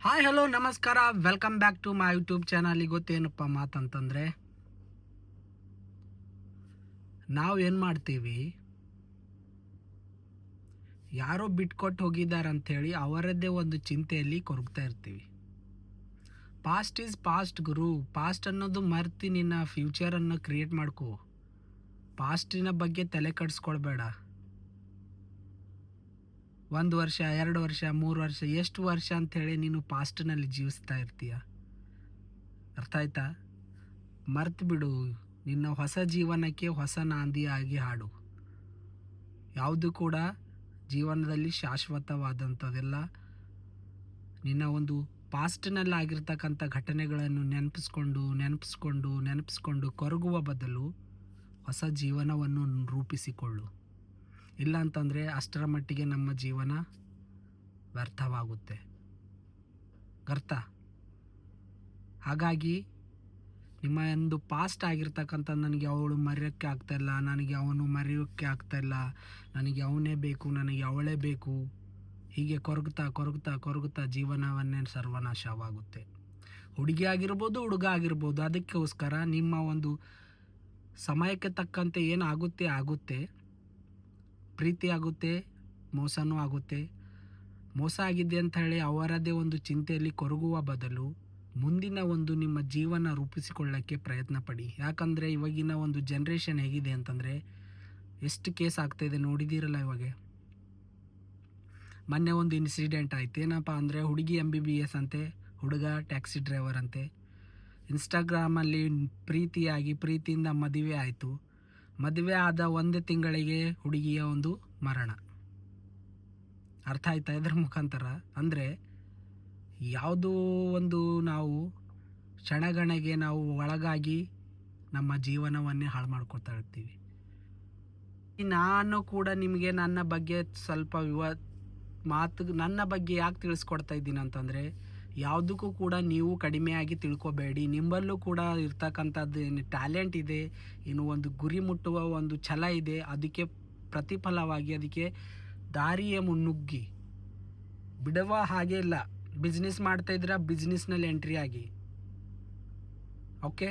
Hi hello ನಮಸ್ಕಾರ, welcome back to my YouTube channel. ಗೊತ್ತೇನಪ್ಪ ಮಾತಂತಂದರೆ, ನಾವು ಏನು ಮಾಡ್ತೀವಿ, ಯಾರೋ ಬಿಟ್ಕೊಟ್ಟು ಹೋಗಿದ್ದಾರೆ ಅಂಥೇಳಿ ಅವರದ್ದೇ ಒಂದು ಚಿಂತೆಯಲ್ಲಿ ಕೊರಗ್ತಾ ಇರ್ತೀವಿ. Past is past Guru. Past ಅನ್ನೋದು ಮರ್ತಿ ನಿನ್ನ ಫ್ಯೂಚರನ್ನು ಕ್ರಿಯೇಟ್ ಮಾಡ್ಕೋ. ಪಾಸ್ಟಿನ ಬಗ್ಗೆ ತಲೆ ಕೆಡಿಸ್ಕೊಳ್ಬೇಡ. 1 ವರ್ಷ, 2 ವರ್ಷ, 3 ವರ್ಷ, ಎಷ್ಟು ವರ್ಷ ಅಂಥೇಳಿ ನೀನು ಪಾಸ್ಟ್ನಲ್ಲಿ ಜೀವಿಸ್ತಾ ಇರ್ತೀಯ. ಅರ್ಥ ಆಯ್ತಾ? ಮರ್ತು ಬಿಡು. ನಿನ್ನ ಹೊಸ ಜೀವನಕ್ಕೆ ಹೊಸ ನಾಂದಿಯಾಗಿ ಹಾಡು. ಯಾವುದು ಕೂಡ ಜೀವನದಲ್ಲಿ ಶಾಶ್ವತವಾದಂಥದ್ದೆಲ್ಲ. ನಿನ್ನ ಒಂದು ಪಾಸ್ಟ್ನಲ್ಲಿ ಆಗಿರ್ತಕ್ಕಂಥ ಘಟನೆಗಳನ್ನು ನೆನಪಿಸ್ಕೊಂಡು ಕೊರಗುವ ಬದಲು ಹೊಸ ಜೀವನವನ್ನು ರೂಪಿಸಿಕೊಳ್ಳು. ಇಲ್ಲ ಅಂತಂದರೆ ಅಷ್ಟರ ಮಟ್ಟಿಗೆ ನಮ್ಮ ಜೀವನ ವ್ಯರ್ಥವಾಗುತ್ತೆ. ಅರ್ಥ? ಹಾಗಾಗಿ ನಿಮ್ಮ ಒಂದು ಪಾಸ್ಟ್ ಆಗಿರ್ತಕ್ಕಂಥ ನನಗೆ ಅವಳು ಮರೆಯೋಕ್ಕೆ ಆಗ್ತಾಯಿಲ್ಲ, ನನಗೆ ಅವನು ಮರೆಯೋಕ್ಕೆ ಆಗ್ತಾಯಿಲ್ಲ, ನನಗೆ ಅವನೇ ಬೇಕು, ನನಗೆ ಅವಳೇ ಬೇಕು, ಹೀಗೆ ಕೊರಗುತ್ತಾ ಜೀವನವನ್ನೇ ಸರ್ವನಾಶವಾಗುತ್ತೆ. ಹುಡುಗಿ ಆಗಿರ್ಬೋದು, ಹುಡುಗ ಆಗಿರ್ಬೋದು. ಅದಕ್ಕೋಸ್ಕರ ನಿಮ್ಮ ಒಂದು ಸಮಯಕ್ಕೆ ತಕ್ಕಂತೆ ಏನಾಗುತ್ತೆ, ಪ್ರೀತಿ ಆಗುತ್ತೆ, ಮೋಸನೂ ಆಗುತ್ತೆ. ಮೋಸ ಆಗಿದೆ ಅಂತ ಹೇಳಿ ಅವರದೇ ಒಂದು ಚಿಂತೆಯಲ್ಲಿ ಕೊರಗುವ ಬದಲು ಮುಂದಿನ ಒಂದು ನಿಮ್ಮ ಜೀವನ ರೂಪಿಸಿಕೊಳ್ಳೋಕ್ಕೆ ಪ್ರಯತ್ನ ಪಡಿ. ಯಾಕಂದರೆ ಇವಾಗಿನ ಒಂದು ಜನ್ರೇಷನ್ ಹೇಗಿದೆ ಅಂತಂದರೆ, ಎಷ್ಟು ಕೇಸ್ ಆಗ್ತಾಯಿದೆ ನೋಡಿದ್ದೀರಲ್ಲ. ಇವಾಗ ಮೊನ್ನೆ ಒಂದು ಇನ್ಸಿಡೆಂಟ್ ಆಯ್ತು. ಏನಪ್ಪ ಅಂದರೆ, ಹುಡುಗಿ MBBS ಅಂತೆ, ಹುಡುಗ ಟ್ಯಾಕ್ಸಿ ಡ್ರೈವರ್ ಅಂತೆ. ಇನ್ಸ್ಟಾಗ್ರಾಮಲ್ಲಿ ಪ್ರೀತಿಯಿಂದ ಮದುವೆ ಆಯಿತು. ಮದುವೆ ಆದ 1 ತಿಂಗಳಿಗೆ ಹುಡುಗಿಯ ಒಂದು ಮರಣ. ಅರ್ಥ ಆಯ್ತಾ ಇದರ ಮುಖಾಂತರ? ಅಂದರೆ ಯಾವುದೋ ಒಂದು ನಾವು ಕ್ಷಣಗಣೆಗೆ ನಾವು ಒಳಗಾಗಿ ನಮ್ಮ ಜೀವನವನ್ನೇ ಹಾಳು ಮಾಡ್ಕೊಳ್ತಾ ಇರ್ತೀವಿ. ನಾನು ಕೂಡ ನಿಮಗೆ ನನ್ನ ಬಗ್ಗೆ ಸ್ವಲ್ಪ ನನ್ನ ಬಗ್ಗೆ ಯಾಕೆ ತಿಳಿಸ್ಕೊಡ್ತಾ ಇದ್ದೀನಿ ಅಂತಂದರೆ, ಯಾವುದಕ್ಕೂ ಕೂಡ ನೀವು ಕಡಿಮೆಯಾಗಿ ತಿಳ್ಕೊಬೇಡಿ. ನಿಮ್ಮಲ್ಲೂ ಕೂಡ ಇರ್ತಕ್ಕಂಥದ್ದು ಏನು ಟ್ಯಾಲೆಂಟ್ ಇದೆ, ಏನು ಒಂದು ಗುರಿ ಮುಟ್ಟುವ ಒಂದು ಛಲ ಇದೆ, ಅದಕ್ಕೆ ಪ್ರತಿಫಲವಾಗಿ ಅದಕ್ಕೆ ದಾರಿಯ ಮುನ್ನುಗ್ಗಿ ಬಿಡುವ ಹಾಗೆ ಇಲ್ಲ. ಬಿಸ್ನೆಸ್ ಮಾಡ್ತಾಯಿದ್ರೆ ಬಿಸ್ನೆಸ್ನಲ್ಲಿ ಎಂಟ್ರಿ ಆಗಿ. ಓಕೆ,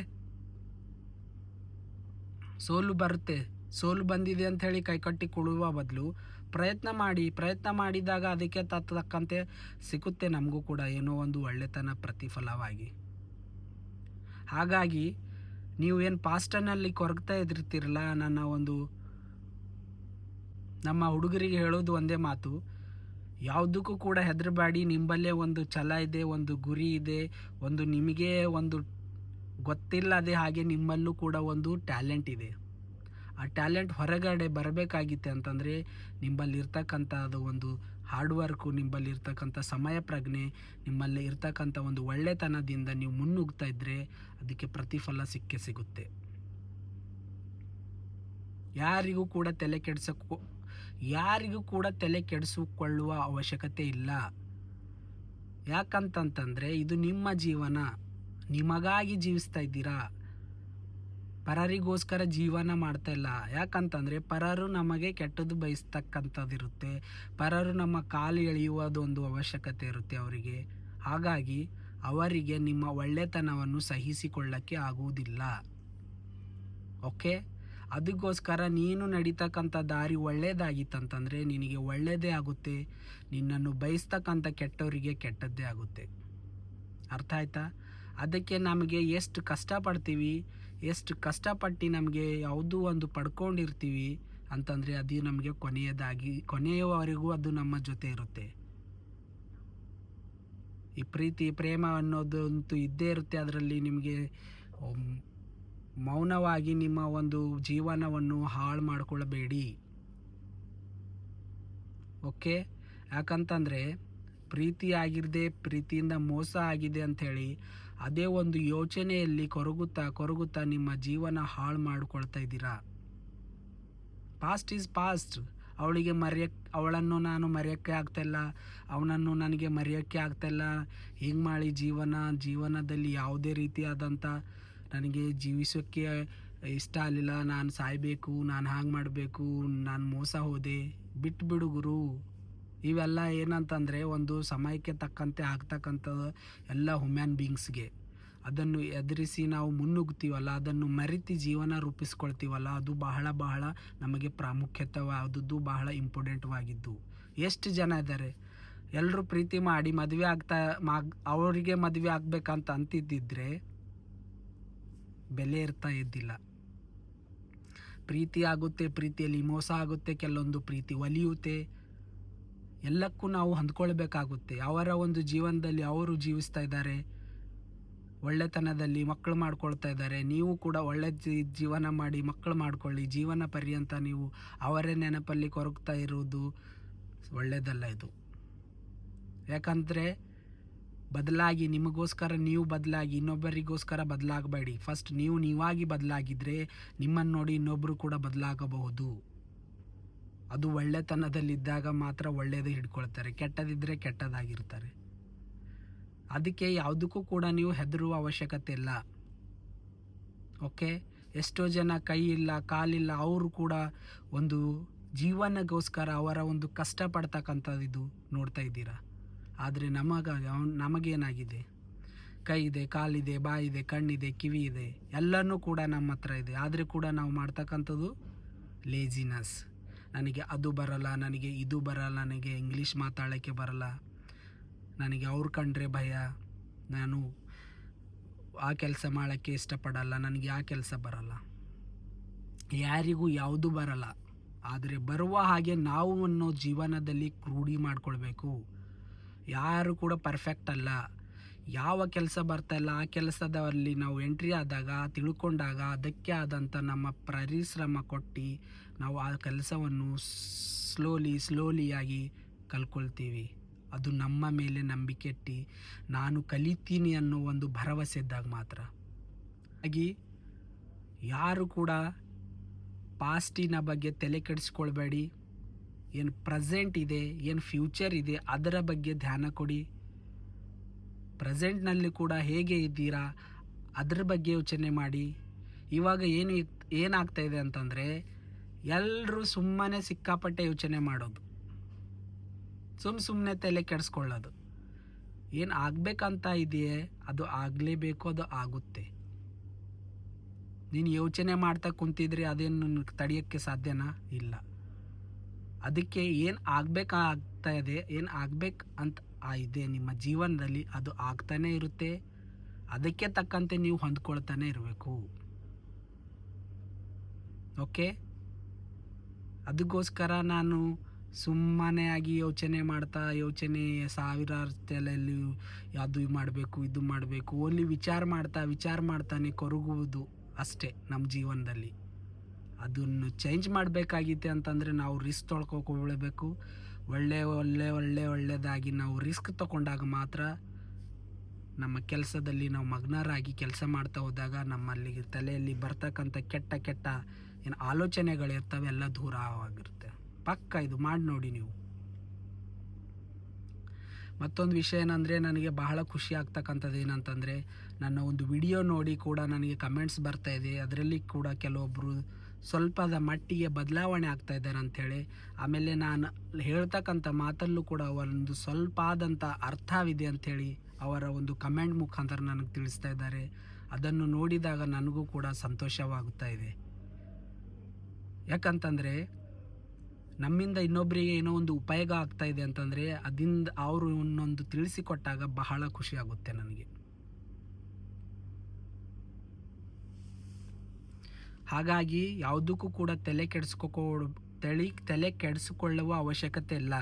ಸೋಲು ಬರುತ್ತೆ. ಸೋಲು ಬಂದಿದೆ ಅಂಥೇಳಿ ಕೈಕಟ್ಟಿ ಕೊಡುವ ಬದಲು ಪ್ರಯತ್ನ ಮಾಡಿದಾಗ ಅದಕ್ಕೆ ತಕ್ಕಂತೆ ಸಿಗುತ್ತೆ ನಮಗೂ ಕೂಡ ಏನೋ ಒಂದು ಒಳ್ಳೆತನ ಪ್ರತಿಫಲವಾಗಿ. ಹಾಗಾಗಿ ನೀವು ಏನು ಪಾಸ್ಟನಲ್ಲಿ ಕೊರಗ್ತಾ ಇದ್ದಿರ್ತಿರಲ್ಲ, ನಮ್ಮ ಹುಡುಗರಿಗೆ ಹೇಳೋದು ಒಂದೇ ಮಾತು, ಯಾವುದಕ್ಕೂ ಕೂಡ ಹೆದರಬೇಡಿ. ನಿಂಬಲ್ಲೇ ಒಂದು ಛಲ ಇದೆ, ಒಂದು ಗುರಿ ಇದೆ, ಒಂದು ನಿಮಗೆ ಒಂದು ಗೊತ್ತಿಲ್ಲದೆ ಹಾಗೆ ನಿಮ್ಮಲ್ಲೂ ಕೂಡ ಒಂದು ಟ್ಯಾಲೆಂಟ್ ಇದೆ. ಆ ಟ್ಯಾಲೆಂಟ್ ಹೊರಗಡೆ ಬರಬೇಕಾಗಿತ್ತೆ ಅಂತಂದರೆ ನಿಮ್ಮಲ್ಲಿ ಇರ್ತಕ್ಕಂಥದ್ದು ಒಂದು ಹಾರ್ಡ್ ವರ್ಕು, ನಿಮ್ಮಲ್ಲಿ ಇರ್ತಕ್ಕಂಥ ಸಮಯ ಪ್ರಜ್ಞೆ, ನಿಮ್ಮಲ್ಲಿ ಇರ್ತಕ್ಕಂಥ ಒಂದು ಒಳ್ಳೆತನದಿಂದ ನೀವು ಮುನ್ನುಗ್ತಾ ಇದ್ದರೆ ಅದಕ್ಕೆ ಪ್ರತಿಫಲ ಸಿಗುತ್ತೆ. ಯಾರಿಗೂ ಕೂಡ ತಲೆ ಕೆಡಿಸಿಕೊಳ್ಳುವ ಅವಶ್ಯಕತೆ ಇಲ್ಲ. ಯಾಕಂತಂತಂದರೆ ಇದು ನಿಮ್ಮ ಜೀವನ, ನಿಮಗಾಗಿ ಜೀವಿಸ್ತಾ ಇದ್ದೀರಾ, ಪರರಿಗೋಸ್ಕರ ಜೀವನ ಮಾಡ್ತಾ ಇಲ್ಲ. ಯಾಕಂತಂದರೆ ಪರರು ನಮಗೆ ಕೆಟ್ಟದ್ದು ಬಯಸ್ತಕ್ಕಂಥದ್ದಿರುತ್ತೆ, ಪರರು ನಮ್ಮ ಕಾಲು ಎಳೆಯುವುದೊಂದು ಅವಶ್ಯಕತೆ ಇರುತ್ತೆ ಅವರಿಗೆ. ಹಾಗಾಗಿ ಅವರಿಗೆ ನಿಮ್ಮ ಒಳ್ಳೆತನವನ್ನು ಸಹಿಸಿಕೊಳ್ಳಕ್ಕೆ ಆಗುವುದಿಲ್ಲ. ಓಕೆ, ಅದಕ್ಕೋಸ್ಕರ ನೀನು ನಡೀತಕ್ಕಂಥ ದಾರಿ ಒಳ್ಳೆಯದಾಗಿತ್ತಂತಂದರೆ ನಿನಗೆ ಒಳ್ಳೆಯದೇ ಆಗುತ್ತೆ, ನಿನ್ನನ್ನು ಬಯಸ್ತಕ್ಕಂಥ ಕೆಟ್ಟವರಿಗೆ ಕೆಟ್ಟದ್ದೇ ಆಗುತ್ತೆ. ಅರ್ಥ ಆಯ್ತಾ? ಅದಕ್ಕೆ ನಮಗೆ ಎಷ್ಟು ಕಷ್ಟಪಟ್ಟು ನಮಗೆ ಯಾವುದೋ ಒಂದು ಪಡ್ಕೊಂಡಿರ್ತೀವಿ ಅಂತಂದರೆ ಅದು ನಮಗೆ ಕೊನೆಯವರೆಗೂ ಅದು ನಮ್ಮ ಜೊತೆ ಇರುತ್ತೆ. ಈ ಪ್ರೀತಿ ಪ್ರೇಮ ಅನ್ನೋದಂತೂ ಇದ್ದೇ ಇರುತ್ತೆ. ಅದರಲ್ಲಿ ನಿಮಗೆ ಮೌನವಾಗಿ ನಿಮ್ಮ ಒಂದು ಜೀವನವನ್ನು ಹಾಳು ಮಾಡಿಕೊಳ್ಳಬೇಡಿ. ಓಕೆ, ಯಾಕಂತಂದರೆ ಪ್ರೀತಿಯಿಂದ ಮೋಸ ಆಗಿದೆ ಅಂಥೇಳಿ ಅದೇ ಒಂದು ಯೋಚನೆಯಲ್ಲಿ ಕೊರಗುತ್ತಾ ನಿಮ್ಮ ಜೀವನ ಹಾಳು ಮಾಡಿಕೊಳ್ತಾ ಇದ್ದೀರಾ. Past is past. ಅವಳನ್ನು ನಾನು ಮರೆಯೋಕ್ಕೆ ಆಗ್ತಾಯಿಲ್ಲ, ಅವನನ್ನು ನನಗೆ ಮರೆಯೋಕ್ಕೆ ಆಗ್ತಾಯಿಲ್ಲ. ಹಿಂಗೆ ಮಾಡಿ ಜೀವನದಲ್ಲಿ ಯಾವುದೇ ರೀತಿಯಾದಂಥ ನನಗೆ ಜೀವಿಸೋಕ್ಕೆ ಇಷ್ಟ ಆಗಲಿಲ್ಲ, ನಾನು ಸಾಯಬೇಕು, ನಾನು ಹಾಗೆ ಮಾಡಬೇಕು, ನಾನು ಮೋಸ ಹೋದೆ. ಬಿಟ್ಟುಬಿಡು ಗುರು. ಇವೆಲ್ಲ ಏನಂತಂದರೆ ಒಂದು ಸಮಯಕ್ಕೆ ತಕ್ಕಂತೆ ಆಗ್ತಕ್ಕಂಥ ಎಲ್ಲ ಹ್ಯೂಮ್ಯಾನ್ ಬೀಯಿಂಗ್ಸ್ಗೆ ಅದನ್ನು ಎದುರಿಸಿ ನಾವು ಮುನ್ನುಗ್ತೀವಲ್ಲ, ಅದನ್ನು ಮರೆತು ಜೀವನ ರೂಪಿಸ್ಕೊಳ್ತೀವಲ್ಲ, ಅದು ಬಹಳ ಬಹಳ ನಮಗೆ ಪ್ರಾಮುಖ್ಯತೆವಾದದ್ದು, ಬಹಳ ಇಂಪಾರ್ಟೆಂಟ್ವಾಗಿದ್ದು. ಎಷ್ಟು ಜನ ಇದ್ದಾರೆ ಎಲ್ಲರೂ ಪ್ರೀತಿ ಮಾಡಿ ಮದುವೆ ಅವರಿಗೆ ಮದುವೆ ಆಗಬೇಕಂತ ಅಂತಿದ್ದಿದ್ರೆ ಬೆಲೆ ಇರ್ತಾ ಇದ್ದಿಲ್ಲ. ಪ್ರೀತಿ ಆಗುತ್ತೆ, ಪ್ರೀತಿಯಲ್ಲಿ ಮೋಸ ಆಗುತ್ತೆ, ಕೆಲವೊಂದು ಪ್ರೀತಿ ಒಲಿಯುತ್ತೆ, ಎಲ್ಲಕ್ಕೂ ನಾವು ಹೊಂದ್ಕೊಳ್ಬೇಕಾಗುತ್ತೆ. ಅವರ ಒಂದು ಜೀವನದಲ್ಲಿ ಅವರು ಜೀವಿಸ್ತಾ ಇದ್ದಾರೆ, ಒಳ್ಳೆತನದಲ್ಲಿ ಮಕ್ಕಳು ಮಾಡ್ಕೊಳ್ತಾ ಇದ್ದಾರೆ. ನೀವು ಕೂಡ ಒಳ್ಳೆ ಜೀವನ ಮಾಡಿ ಮಕ್ಕಳು ಮಾಡ್ಕೊಳ್ಳಿ. ಜೀವನ ಪರ್ಯಂತ ನೀವು ಅವರೇ ನೆನಪಲ್ಲಿ ಕೊರಗ್ತಾ ಇರುವುದು ಒಳ್ಳೆಯದಲ್ಲ ಇದು. ಯಾಕಂದರೆ ಬದಲಾಗಿ, ನಿಮಗೋಸ್ಕರ ನೀವು ಬದಲಾಗಿ, ಇನ್ನೊಬ್ಬರಿಗೋಸ್ಕರ ಬದಲಾಗಬೇಡಿ. ಫಸ್ಟ್ ನೀವಾಗಿ ಬದಲಾಗಿದ್ದರೆ ನಿಮ್ಮನ್ನು ನೋಡಿ ಇನ್ನೊಬ್ಬರು ಕೂಡ ಬದಲಾಗಬಹುದು. ಅದು ಒಳ್ಳೆತನದಲ್ಲಿದ್ದಾಗ ಮಾತ್ರ ಒಳ್ಳೆಯದು ಹಿಡ್ಕೊಳ್ತಾರೆ, ಕೆಟ್ಟದಿದ್ದರೆ ಕೆಟ್ಟದಾಗಿರ್ತಾರೆ. ಅದಕ್ಕೆ ಯಾವುದಕ್ಕೂ ಕೂಡ ನೀವು ಹೆದರುವ ಅವಶ್ಯಕತೆ ಇಲ್ಲ. ಓಕೆ, ಎಷ್ಟೋ ಜನ ಕೈ ಇಲ್ಲ ಕಾಲಿಲ್ಲ, ಅವರು ಕೂಡ ಒಂದು ಜೀವನಗೋಸ್ಕರ ಅವರ ಒಂದು ಕಷ್ಟಪಡ್ತಕ್ಕಂಥದ್ದು ನೋಡ್ತಾ ಇದ್ದೀರಾ. ಆದರೆ ನಮಗೇನಾಗಿದೆ? ಕೈ ಇದೆ, ಕಾಲಿದೆ, ಬಾಯಿದೆ, ಕಣ್ಣಿದೆ, ಕಿವಿ ಇದೆ, ಎಲ್ಲನೂ ಕೂಡ ನಮ್ಮ ಹತ್ರ ಇದೆ. ಆದರೆ ಕೂಡ ನಾವು ಮಾಡ್ತಕ್ಕಂಥದ್ದು ಲೇಜಿನೆಸ್. ನನಗೆ ಅದು ಬರಲ್ಲ, ನನಗೆ ಇದು ಬರಲ್ಲ, ನನಗೆ ಇಂಗ್ಲೀಷ್ ಮಾತಾಡೋಕ್ಕೆ ಬರಲ್ಲ, ನನಗೆ ಅವ್ರು ಕಂಡ್ರೆ ಭಯ, ನಾನು ಆ ಕೆಲಸ ಮಾಡೋಕ್ಕೆ ಇಷ್ಟಪಡಲ್ಲ, ನನಗೆ ಆ ಕೆಲಸ ಬರಲ್ಲ. ಯಾರಿಗೂ ಯಾವುದು ಬರಲ್ಲ, ಆದರೆ ಬರುವ ಹಾಗೆ ನಾವು ಅನ್ನೋ ಜೀವನದಲ್ಲಿ ರೂಢಿ ಮಾಡ್ಕೊಳ್ಬೇಕು. ಯಾರು ಕೂಡ ಪರ್ಫೆಕ್ಟ್ ಅಲ್ಲ. ಯಾವ ಕೆಲಸ ಬರ್ತಾಯಿಲ್ಲ ಆ ಕೆಲಸದಲ್ಲಿ ನಾವು ಎಂಟ್ರಿ ಆದಾಗ, ತಿಳ್ಕೊಂಡಾಗ, ಅದಕ್ಕೆ ಆದಂಥ ನಮ್ಮ ಪರಿಶ್ರಮ ಕೊಟ್ಟು ನಾವು ಆ ಕೆಲಸವನ್ನು ಸ್ಲೋಲಿಯಾಗಿ ಕಲ್ಕೊಳ್ತೀವಿ. ಅದು ನಮ್ಮ ಮೇಲೆ ನಂಬಿಕೆ ಇಟ್ಟು ನಾನು ಕಲಿತೀನಿ ಅನ್ನೋ ಒಂದು ಭರವಸೆ ಇದ್ದಾಗ ಮಾತ್ರ. ಹಾಗೆ ಯಾರು ಕೂಡ ಪಾಸ್ಟಿನ ಬಗ್ಗೆ ತಲೆ ಕೆಡಿಸ್ಕೊಳ್ಬೇಡಿ. ಏನು ಪ್ರೆಸೆಂಟ್ ಇದೆ, ಏನು ಫ್ಯೂಚರ್ ಇದೆ, ಅದರ ಬಗ್ಗೆ ಧ್ಯಾನ ಕೊಡಿ. ಪ್ರೆಸೆಂಟ್ನಲ್ಲಿ ಕೂಡ ಹೇಗೆ ಇದ್ದೀರಾ ಅದ್ರ ಬಗ್ಗೆ ಯೋಚನೆ ಮಾಡಿ. ಇವಾಗ ಏನಾಗ್ತಾಯಿದೆ ಅಂತಂದರೆ ಎಲ್ಲರೂ ಸುಮ್ಮನೆ ಸಿಕ್ಕಾಪಟ್ಟೆ ಯೋಚನೆ ಮಾಡೋದು, ಸುಮ್ಮನೆ ತಲೆ ಕೆಡಿಸ್ಕೊಳ್ಳೋದು. ಏನು ಆಗಬೇಕಂತ ಇದೆಯೇ ಅದು ಆಗಲೇಬೇಕು, ಅದು ಆಗುತ್ತೆ. ನೀನು ಯೋಚನೆ ಮಾಡ್ತಾ ಕುಂತಿದ್ರೆ ಅದೇನು ತಡೆಯೋಕ್ಕೆ ಸಾಧ್ಯನಾ? ಇಲ್ಲ. ಅದಕ್ಕೆ ಏನು ಆಗಬೇಕಾಗ್ತಾ ಇದೆ, ಏನು ಆಗಬೇಕು ಅಂತ ಇದೆ ನಿಮ್ಮ ಜೀವನದಲ್ಲಿ, ಅದು ಆಗ್ತಾನೇ ಇರುತ್ತೆ. ಅದಕ್ಕೆ ತಕ್ಕಂತೆ ನೀವು ಹೊಂದ್ಕೊಳ್ತಾನೆ ಇರಬೇಕು. ಓಕೆ, ಅದಕ್ಕೋಸ್ಕರ ನಾನು ಸುಮ್ಮನೆ ಆಗಿ ಯೋಚನೆ ಸಾವಿರಾರು ತಲೆಯಲ್ಲಿ ಅದು ಮಾಡಬೇಕು ಇದು ಮಾಡಬೇಕು, ಓನ್ಲಿ ವಿಚಾರ ಮಾಡ್ತಾನೆ ಕೊರಗುವುದು ಅಷ್ಟೇ ನಮ್ಮ ಜೀವನದಲ್ಲಿ. ಅದನ್ನು ಚೇಂಜ್ ಮಾಡಬೇಕಾಗಿತ್ತೆ ಅಂತಂದರೆ ನಾವು ರಿಸ್ಕ್ ತೊಳ್ಕೊಳ್ಬೇಕು. ಒಳ್ಳೆಯದಾಗಿ ನಾವು ರಿಸ್ಕ್ ತಗೊಂಡಾಗ ಮಾತ್ರ ನಮ್ಮ ಕೆಲಸದಲ್ಲಿ ನಾವು ಮಗ್ನರಾಗಿ ಕೆಲಸ ಮಾಡ್ತಾ ಹೋದಾಗ ನಮ್ಮಲ್ಲಿ ತಲೆಯಲ್ಲಿ ಬರ್ತಕ್ಕಂಥ ಕೆಟ್ಟ ಏನು ಆಲೋಚನೆಗಳಿರ್ತವೆ ಎಲ್ಲ ದೂರ ಆಗಿರುತ್ತೆ. ಪಕ್ಕ ಇದು ಮಾಡಿ ನೋಡಿ ನೀವು. ಮತ್ತೊಂದು ವಿಷಯ ಏನಂದರೆ, ನನಗೆ ಬಹಳ ಖುಷಿ ಆಗ್ತಕ್ಕಂಥದ್ದು ಏನಂತಂದರೆ, ನನ್ನ ಒಂದು ವಿಡಿಯೋ ನೋಡಿ ಕೂಡ ನನಗೆ ಕಮೆಂಟ್ಸ್ ಬರ್ತಾ ಇದೆ. ಅದರಲ್ಲಿ ಕೂಡ ಕೆಲವೊಬ್ಬರು ಸ್ವಲ್ಪದ ಮಟ್ಟಿಗೆ ಬದಲಾವಣೆ ಆಗ್ತಾ ಇದ್ದಾರೆ ಅಂಥೇಳಿ, ಆಮೇಲೆ ನಾನು ಹೇಳ್ತಕ್ಕಂಥ ಮಾತಲ್ಲೂ ಕೂಡ ಒಂದು ಸ್ವಲ್ಪ ಆದಂಥ ಅರ್ಥವಿದೆ ಅಂಥೇಳಿ ಅವರ ಒಂದು ಕಮೆಂಟ್ ಮುಖಾಂತರ ನನಗೆ ತಿಳಿಸ್ತಾ ಇದ್ದಾರೆ. ಅದನ್ನು ನೋಡಿದಾಗ ನನಗೂ ಕೂಡ ಸಂತೋಷವಾಗುತ್ತಾ ಇದೆ. ಯಾಕಂತಂದರೆ ನಮ್ಮಿಂದ ಇನ್ನೊಬ್ಬರಿಗೆ ಏನೋ ಒಂದು ಉಪಯೋಗ ಆಗ್ತಾ ಇದೆ ಅಂತಂದರೆ ಅದರಿಂದ ಅವರು ಇನ್ನೊಂದು ತಿಳಿಸಿಕೊಟ್ಟಾಗ ಬಹಳ ಖುಷಿ ಆಗುತ್ತೆ ನನಗೆ. ಹಾಗಾಗಿ ಯಾವುದಕ್ಕೂ ಕೂಡ ತಲೆ ಕೆಡಿಸಿಕೊಳ್ಳುವ ಅವಶ್ಯಕತೆ ಇಲ್ಲ.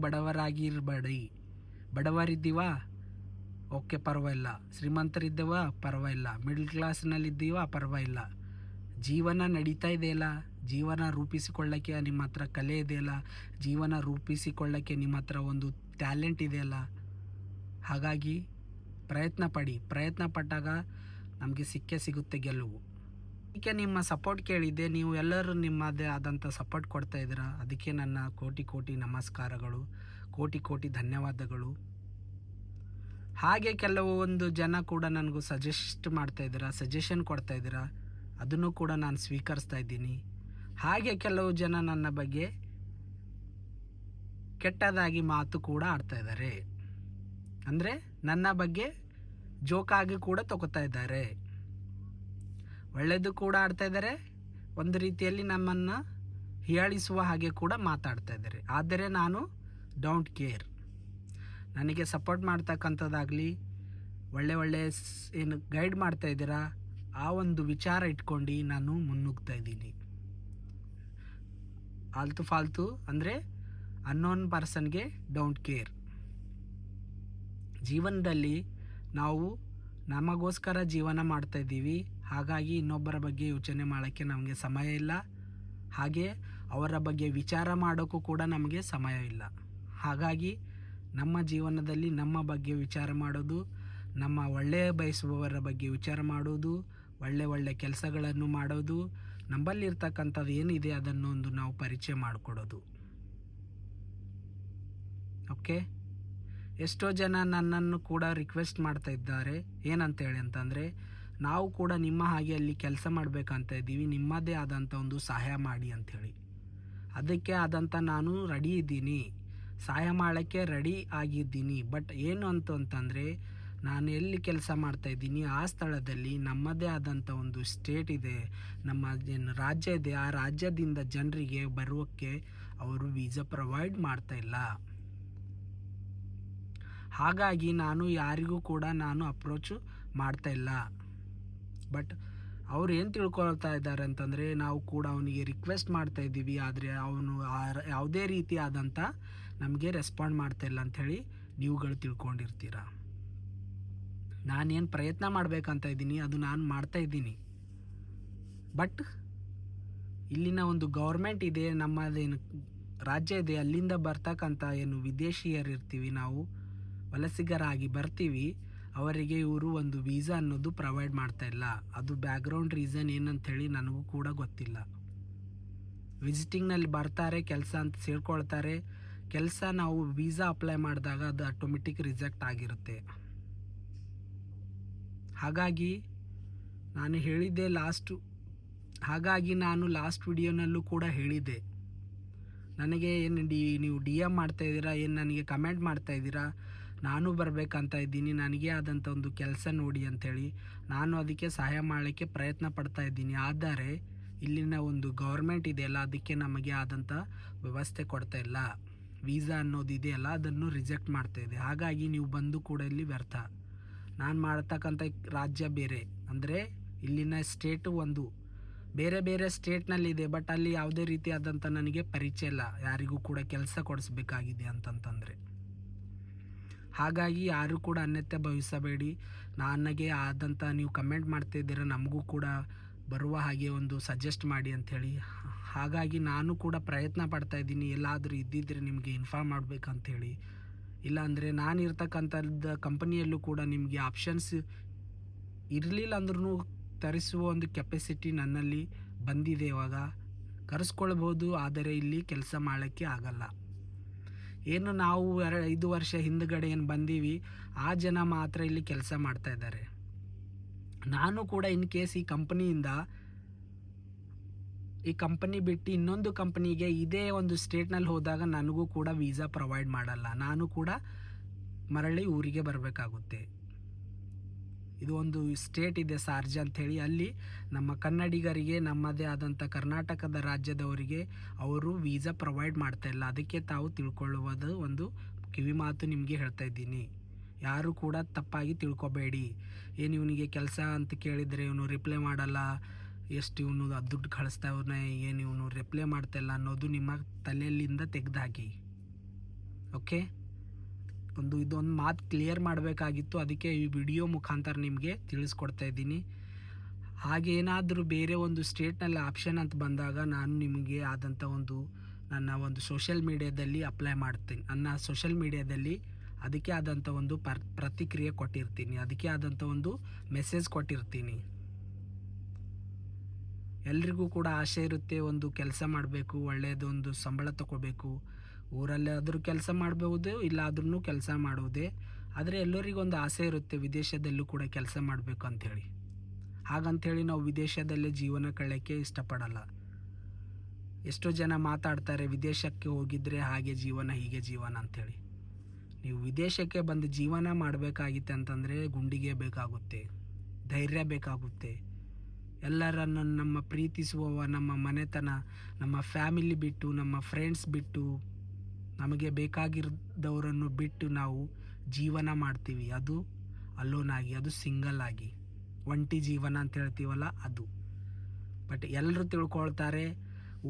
ಬಡವರಾಗಿರಬೇಡಿ. ಬಡವರಿದ್ದೀವ ಓಕೆ, ಪರವಾಗಿಲ್ಲ. ಶ್ರೀಮಂತರಿದ್ದೇವ ಪರವಾಗಿಲ್ಲ. ಮಿಡ್ಲ್ ಕ್ಲಾಸ್ನಲ್ಲಿದ್ದೀವ ಪರವಾಗಿಲ್ಲ. ಜೀವನ ನಡೀತಾ ಇದೆಯಲ್ಲ, ಜೀವನ ರೂಪಿಸಿಕೊಳ್ಳೋಕ್ಕೆ ನಿಮ್ಮ ಹತ್ರ ಕಲೆ ಇದೆಯಲ್ಲ, ಜೀವನ ರೂಪಿಸಿಕೊಳ್ಳೋಕ್ಕೆ ನಿಮ್ಮ ಹತ್ರ ಒಂದು ಟ್ಯಾಲೆಂಟ್ ಇದೆಯಲ್ಲ. ಹಾಗಾಗಿ ಪ್ರಯತ್ನ ಪಟ್ಟಾಗ ನಮಗೆ ಸಿಗುತ್ತೆ ಗೆಲುವು. ಅದಕ್ಕೆ ನಿಮ್ಮ ಸಪೋರ್ಟ್ ಕೇಳಿದ್ದೆ. ನೀವು ಎಲ್ಲರೂ ನಿಮ್ಮದೇ ಆದಂಥ ಸಪೋರ್ಟ್ ಕೊಡ್ತಾ ಇದ್ದೀರಾ. ಅದಕ್ಕೆ ನನ್ನ ಕೋಟಿ ನಮಸ್ಕಾರಗಳು, ಕೋಟಿ ಧನ್ಯವಾದಗಳು. ಹಾಗೆ ಕೆಲವೊಂದು ಜನ ಕೂಡ ನನಗೂ ಸಜೆಷನ್ ಕೊಡ್ತಾ ಇದ್ದೀರಾ. ಅದನ್ನು ಕೂಡ ನಾನು ಸ್ವೀಕರಿಸ್ತಾ ಇದ್ದೀನಿ. ಹಾಗೆ ಕೆಲವು ಜನ ನನ್ನ ಬಗ್ಗೆ ಕೆಟ್ಟದಾಗಿ ಮಾತು ಕೂಡ ಆಡ್ತಾ ಇದ್ದಾರೆ. ಅಂದರೆ ನನ್ನ ಬಗ್ಗೆ ಜೋಕಾಗಿ ಕೂಡ ತಗೋತಾ ಇದ್ದಾರೆ. ಒಳ್ಳೆಯದು ಕೂಡ ಆಡ್ತಾ ಇದ್ದಾರೆ, ಒಂದು ರೀತಿಯಲ್ಲಿ ನಮ್ಮನ್ನು ಹೀಯಾಳಿಸುವ ಹಾಗೆ ಕೂಡ ಮಾತಾಡ್ತಾ ಇದ್ದಾರೆ. ಆದರೆ ನಾನು ಡೋಂಟ್ ಕೇರ್. ನನಗೆ ಸಪೋರ್ಟ್ ಮಾಡ್ತಕ್ಕಂಥದ್ದಾಗಲಿ, ಒಳ್ಳೆ ಏನು ಗೈಡ್ ಮಾಡ್ತಾ ಇದ್ದೀರಾ ಆ ಒಂದು ವಿಚಾರ ಇಟ್ಕೊಂಡು ನಾನು ಮುನ್ನುಗ್ತಾ ಇದ್ದೀನಿ. ಆಲ್ತು ಫಾಲ್ತು ಅಂದರೆ ಅನ್ನೋನ್ ಪರ್ಸನ್ಗೆ ಡೋಂಟ್ ಕೇರ್. ಜೀವನದಲ್ಲಿ ನಾವು ನಮಗೋಸ್ಕರ ಜೀವನ ಮಾಡ್ತಾ ಇದ್ದೀವಿ. ಹಾಗಾಗಿ ಇನ್ನೊಬ್ಬರ ಬಗ್ಗೆ ಯೋಚನೆ ಮಾಡೋಕ್ಕೆ ನಮಗೆ ಸಮಯ ಇಲ್ಲ, ಹಾಗೆ ಅವರ ಬಗ್ಗೆ ವಿಚಾರ ಮಾಡೋಕ್ಕೂ ಕೂಡ ನಮಗೆ ಸಮಯ ಇಲ್ಲ. ಹಾಗಾಗಿ ನಮ್ಮ ಜೀವನದಲ್ಲಿ ನಮ್ಮ ಬಗ್ಗೆ ವಿಚಾರ ಮಾಡೋದು, ನಮ್ಮ ಒಳ್ಳೆಯ ಬಯಸುವವರ ಬಗ್ಗೆ ವಿಚಾರ ಮಾಡೋದು, ಒಳ್ಳೆ ಕೆಲಸಗಳನ್ನು ಮಾಡೋದು, ನಮ್ಮಲ್ಲಿರ್ತಕ್ಕಂಥದ್ದು ಏನಿದೆ ಅದನ್ನೊಂದು ನಾವು ಪರಿಚಯ ಮಾಡಿಕೊಡೋದು. ಓಕೆ, ಎಷ್ಟೋ ಜನ ನನ್ನನ್ನು ಕೂಡ ರಿಕ್ವೆಸ್ಟ್ ಮಾಡ್ತಾ ಇದ್ದಾರೆ ಏನಂತೇಳಿ ಅಂತಂದರೆ, ನಾವು ಕೂಡ ನಿಮ್ಮ ಹಾಗೆ ಅಲ್ಲಿ ಕೆಲಸ ಮಾಡಬೇಕಂತ ಇದ್ದೀವಿ, ನಿಮ್ಮದೇ ಆದಂಥ ಒಂದು ಸಹಾಯ ಮಾಡಿ ಅಂಥೇಳಿ. ಅದಕ್ಕೆ ಆದಂಥ ನಾನು ರೆಡಿ ಇದ್ದೀನಿ, ಸಹಾಯ ಮಾಡೋಕ್ಕೆ ರೆಡಿ ಆಗಿದ್ದೀನಿ. ಬಟ್ ಏನು ಅಂತಂದರೆ, ನಾನು ಎಲ್ಲಿ ಕೆಲಸ ಮಾಡ್ತಾಯಿದ್ದೀನಿ ಆ ಸ್ಥಳದಲ್ಲಿ ನಮ್ಮದೇ ಆದಂಥ ಒಂದು ಸ್ಟೇಟ್ ಇದೆ, ನಮ್ಮ ಏನು ರಾಜ್ಯ ಇದೆ, ಆ ರಾಜ್ಯದಿಂದ ಜನರಿಗೆ ಬರೋಕ್ಕೆ ಅವರು ವೀಸಾ ಪ್ರೊವೈಡ್ ಮಾಡ್ತಾಯಿಲ್ಲ. ಹಾಗಾಗಿ ನಾನು ಯಾರಿಗೂ ಕೂಡ ನಾನು ಅಪ್ರೋಚು ಮಾಡ್ತಾಯಿಲ್ಲ. ಬಟ್ ಅವ್ರು ಏನು ತಿಳ್ಕೊಳ್ತಾ ಇದ್ದಾರೆ ಅಂತಂದರೆ, ನಾವು ಕೂಡ ಅವನಿಗೆ ರಿಕ್ವೆಸ್ಟ್ ಮಾಡ್ತಾ ಇದ್ದೀವಿ, ಆದರೆ ಅವನು ಯಾವುದೇ ರೀತಿ ಆದಂಥ ನಮಗೆ ರೆಸ್ಪಾಂಡ್ ಮಾಡ್ತಾಯಿಲ್ಲ ಅಂಥೇಳಿ ನೀವುಗಳು ತಿಳ್ಕೊಂಡಿರ್ತೀರ. ನಾನೇನು ಪ್ರಯತ್ನ ಮಾಡಬೇಕಂತ ಇದ್ದೀನಿ ಅದು ನಾನು ಮಾಡ್ತಾ ಇದ್ದೀನಿ. ಬಟ್ ಇಲ್ಲಿನ ಒಂದು ಗೌರ್ಮೆಂಟ್ ಇದೆ, ನಮ್ಮದೇನು ರಾಜ್ಯ ಇದೆ, ಅಲ್ಲಿಂದ ಬರ್ತಕ್ಕಂಥ ಏನು ವಿದೇಶಿಯರು ಇರ್ತೀವಿ, ನಾವು ವಲಸಿಗರಾಗಿ ಬರ್ತೀವಿ, ಅವರಿಗೆ ಇವರು ಒಂದು ವೀಸಾ ಅನ್ನೋದು ಪ್ರೊವೈಡ್ ಮಾಡ್ತಾಯಿಲ್ಲ. ಅದು ಬ್ಯಾಕ್ಗ್ರೌಂಡ್ ರೀಸನ್ ಏನಂಥೇಳಿ ನನಗೂ ಕೂಡ ಗೊತ್ತಿಲ್ಲ. ವಿಸಿಟಿಂಗ್ನಲ್ಲಿ ಬರ್ತಾರೆ, ಕೆಲಸ ಅಂತ ಸೇರ್ಕೊಳ್ತಾರೆ, ಕೆಲಸ ನಾವು ವೀಸಾ ಅಪ್ಲೈ ಮಾಡಿದಾಗ ಅದು ಆಟೋಮೆಟಿಕ್ ರಿಜೆಕ್ಟ್ ಆಗಿರುತ್ತೆ. ಹಾಗಾಗಿ ನಾನು ಲಾಸ್ಟ್ ವಿಡಿಯೋನಲ್ಲೂ ಕೂಡ ಹೇಳಿದ್ದೆ, ನನಗೆ ಏನು ನೀವು DM ಮಾಡ್ತಾಯಿದ್ದೀರಾ, ಏನು ನನಗೆ ಕಮೆಂಟ್ ಮಾಡ್ತಾಯಿದ್ದೀರಾ, ನಾನು ಬರಬೇಕಂತ ಇದ್ದೀನಿ, ನನಗೆ ಆದಂಥ ಒಂದು ಕೆಲಸ ನೋಡಿ ಅಂಥೇಳಿ. ನಾನು ಅದಕ್ಕೆ ಸಹಾಯ ಮಾಡೋಕ್ಕೆ ಪ್ರಯತ್ನ ಪಡ್ತಾ ಇದ್ದೀನಿ. ಆದರೆ ಇಲ್ಲಿನ ಒಂದು ಗೌರ್ಮೆಂಟ್ ಇದೆಯಲ್ಲ, ಅದಕ್ಕೆ ನಮಗೆ ಆದಂಥ ವ್ಯವಸ್ಥೆ ಕೊಡ್ತಾ ಇಲ್ಲ. ವೀಸಾ ಅನ್ನೋದಿದೆಯಲ್ಲ ಅದನ್ನು ರಿಜೆಕ್ಟ್ ಮಾಡ್ತಾಯಿದೆ. ಹಾಗಾಗಿ ನೀವು ಬಂದು ಕೂಡ ಇಲ್ಲಿ ವ್ಯರ್ಥ. ನಾನು ಮಾಡ್ತಕ್ಕಂಥ ರಾಜ್ಯ ಬೇರೆ, ಅಂದರೆ ಇಲ್ಲಿನ ಸ್ಟೇಟು ಒಂದು ಬೇರೆ ಸ್ಟೇಟ್ನಲ್ಲಿದೆ. ಬಟ್ ಅಲ್ಲಿ ಯಾವುದೇ ರೀತಿಯಾದಂಥ ನನಗೆ ಪರಿಚಯ ಇಲ್ಲ, ಯಾರಿಗೂ ಕೂಡ ಕೆಲಸ ಕೊಡಿಸ್ಬೇಕಾಗಿದೆ ಅಂತಂತಂದರೆ. ಹಾಗಾಗಿ ಯಾರೂ ಕೂಡ ಅನ್ಯತೆ ಭಾವಿಸಬೇಡಿ. ನನಗೆ ಆದಂಥ ನೀವು ಕಮೆಂಟ್ ಮಾಡ್ತಾಯಿದ್ದೀರ, ನಮಗೂ ಕೂಡ ಬರುವ ಹಾಗೆ ಒಂದು ಸಜೆಸ್ಟ್ ಮಾಡಿ ಅಂಥೇಳಿ. ಹಾಗಾಗಿ ನಾನು ಕೂಡ ಪ್ರಯತ್ನ ಪಡ್ತಾಯಿದ್ದೀನಿ, ಎಲ್ಲಾದರೂ ಇದ್ದಿದ್ದರೆ ನಿಮಗೆ ಇನ್ಫಾರ್ಮ್ ಮಾಡಬೇಕಂಥೇಳಿ. ಇಲ್ಲಾಂದರೆ ನಾನು ಇರ್ತಕ್ಕಂಥದ್ದು ಕಂಪನಿಯಲ್ಲೂ ಕೂಡ ನಿಮಗೆ ಆಪ್ಷನ್ಸ್ ಇರಲಿಲ್ಲ ಅಂದ್ರೂ ತರಿಸುವ ಒಂದು ಕೆಪಾಸಿಟಿ ನನ್ನಲ್ಲಿ ಬಂದಿದೆ. ಇವಾಗ ಕರೆಸ್ಕೊಳ್ಬೋದು, ಆದರೆ ಇಲ್ಲಿ ಕೆಲಸ ಮಾಡೋಕ್ಕೆ ಆಗಲ್ಲ. ಏನು ನಾವು 5 ವರ್ಷ ಹಿಂದುಗಡೆ ಏನು ಬಂದೀವಿ ಆ ಜನ ಮಾತ್ರ ಇಲ್ಲಿ ಕೆಲಸ ಮಾಡ್ತಾಯಿದ್ದಾರೆ. ನಾನು ಕೂಡ ಇನ್ ಕೇಸ್ ಈ ಕಂಪನಿ ಬಿಟ್ಟು ಇನ್ನೊಂದು ಕಂಪನಿಗೆ ಇದೇ ಒಂದು ಸ್ಟೇಟ್ನಲ್ಲಿ ಹೋದಾಗ ನನಗೂ ಕೂಡ ವೀಸಾ ಪ್ರೊವೈಡ್ ಮಾಡಲ್ಲ, ನಾನು ಕೂಡ ಮರಳಿ ಊರಿಗೆ ಬರಬೇಕಾಗುತ್ತೆ. ಇದು ಒಂದು ಸ್ಟೇಟ್ ಇದೆ ಸಾರ್ಜ ಅಂಥೇಳಿ, ಅಲ್ಲಿ ನಮ್ಮ ಕನ್ನಡಿಗರಿಗೆ ನಮ್ಮದೇ ಆದಂಥ ಕರ್ನಾಟಕದ ರಾಜ್ಯದವರಿಗೆ ಅವರು ವೀಸಾ ಪ್ರೊವೈಡ್ ಮಾಡ್ತಾಯಿಲ್ಲ. ಅದಕ್ಕೆ ತಾವು ತಿಳ್ಕೊಳ್ಳುವುದು ಒಂದು ಕಿವಿ ಮಾತು ನಿಮಗೆ ಹೇಳ್ತಾ ಇದ್ದೀನಿ. ಯಾರು ಕೂಡ ತಪ್ಪಾಗಿ ತಿಳ್ಕೊಬೇಡಿ. ಏನು ಇವನಿಗೆ ಕೆಲಸ ಅಂತ ಕೇಳಿದರೆ ಇವನು ರಿಪ್ಲೈ ಮಾಡಲ್ಲ, ಎಷ್ಟು ಇವನು ದುಡ್ಡು ಕಳಿಸ್ತಾವನೆ, ಏನು ಇವನು ರಿಪ್ಲೈ ಮಾಡ್ತಾಯಿಲ್ಲ ಅನ್ನೋದು ನಿಮ್ಮ ತಲೆಯಲ್ಲಿಂದ ತೆಗೆದುಹಾಕಿ. ಓಕೆ, ಇದೊಂದು ಮಾತು ಕ್ಲಿಯರ್ ಮಾಡಬೇಕಾಗಿತ್ತು, ಅದಕ್ಕೆ ಈ ವಿಡಿಯೋ ಮುಖಾಂತರ ನಿಮಗೆ ತಿಳಿಸ್ಕೊಡ್ತಾ ಇದ್ದೀನಿ. ಹಾಗೆ ಏನಾದರೂ ಬೇರೆ ಒಂದು ಸ್ಟೇಟ್ನಲ್ಲಿ ಆಪ್ಷನ್ ಅಂತ ಬಂದಾಗ ನಾನು ನಿಮಗೆ ಆದಂಥ ನನ್ನ ಒಂದು ಸೋಷಿಯಲ್ ಮೀಡಿಯಾದಲ್ಲಿ ಅಪ್ಲೈ ಮಾಡ್ತೀನಿ. ನನ್ನ ಸೋಷಿಯಲ್ ಮೀಡಿಯಾದಲ್ಲಿ ಅದಕ್ಕೆ ಆದಂಥ ಒಂದು ಪ್ರತಿಕ್ರಿಯೆ ಕೊಟ್ಟಿರ್ತೀನಿ, ಅದಕ್ಕೆ ಆದಂಥ ಒಂದು ಮೆಸೇಜ್ ಕೊಟ್ಟಿರ್ತೀನಿ. ಎಲ್ರಿಗೂ ಕೂಡ ಆಸೆ ಇರುತ್ತೆ, ಒಂದು ಕೆಲಸ ಮಾಡಬೇಕು, ಒಳ್ಳೆಯದೊಂದು ಸಂಬಳ ತಗೋಬೇಕು, ಊರಲ್ಲಾದರೂ ಕೆಲಸ ಮಾಡ್ಬೋದು, ಇಲ್ಲಾದ್ರೂ ಕೆಲಸ ಮಾಡೋದೇ. ಆದರೆ ಎಲ್ಲರಿಗೊಂದು ಆಸೆ ಇರುತ್ತೆ ವಿದೇಶದಲ್ಲೂ ಕೂಡ ಕೆಲಸ ಮಾಡಬೇಕು ಅಂಥೇಳಿ. ಹಾಗಂಥೇಳಿ ನಾವು ವಿದೇಶದಲ್ಲೇ ಜೀವನ ಕಳೆಯೋಕ್ಕೆ ಇಷ್ಟಪಡಲ್ಲ. ಎಷ್ಟೋ ಜನ ಮಾತಾಡ್ತಾರೆ ವಿದೇಶಕ್ಕೆ ಹೋಗಿದ್ರೆ ಹಾಗೆ ಜೀವನ ಹೀಗೆ ಜೀವನ ಅಂಥೇಳಿ. ನೀವು ವಿದೇಶಕ್ಕೆ ಬಂದು ಜೀವನ ಮಾಡಬೇಕಾಗಿತ್ತೆ ಅಂತಂದರೆ ಗುಂಡಿಗೆ ಬೇಕಾಗುತ್ತೆ, ಧೈರ್ಯ ಬೇಕಾಗುತ್ತೆ. ಎಲ್ಲರನ್ನು ನಮ್ಮ ಪ್ರೀತಿಸುವವ, ನಮ್ಮ ಮನೆತನ, ನಮ್ಮ ಫ್ಯಾಮಿಲಿ ಬಿಟ್ಟು, ನಮ್ಮ ಫ್ರೆಂಡ್ಸ್ ಬಿಟ್ಟು, ನಮಗೆ ಬೇಕಾಗಿದ್ದವರನ್ನು ಬಿಟ್ಟು ನಾವು ಜೀವನ ಮಾಡ್ತೀವಿ. ಅದು ಅಲೋನ್ ಆಗಿ, ಅದು ಸಿಂಗಲ್ ಆಗಿ, ಒಂಟಿ ಜೀವನ ಅಂತ ಹೇಳ್ತೀವಲ್ಲ ಅದು. ಬಟ್ ಎಲ್ಲರೂ ತಿಳ್ಕೊಳ್ತಾರೆ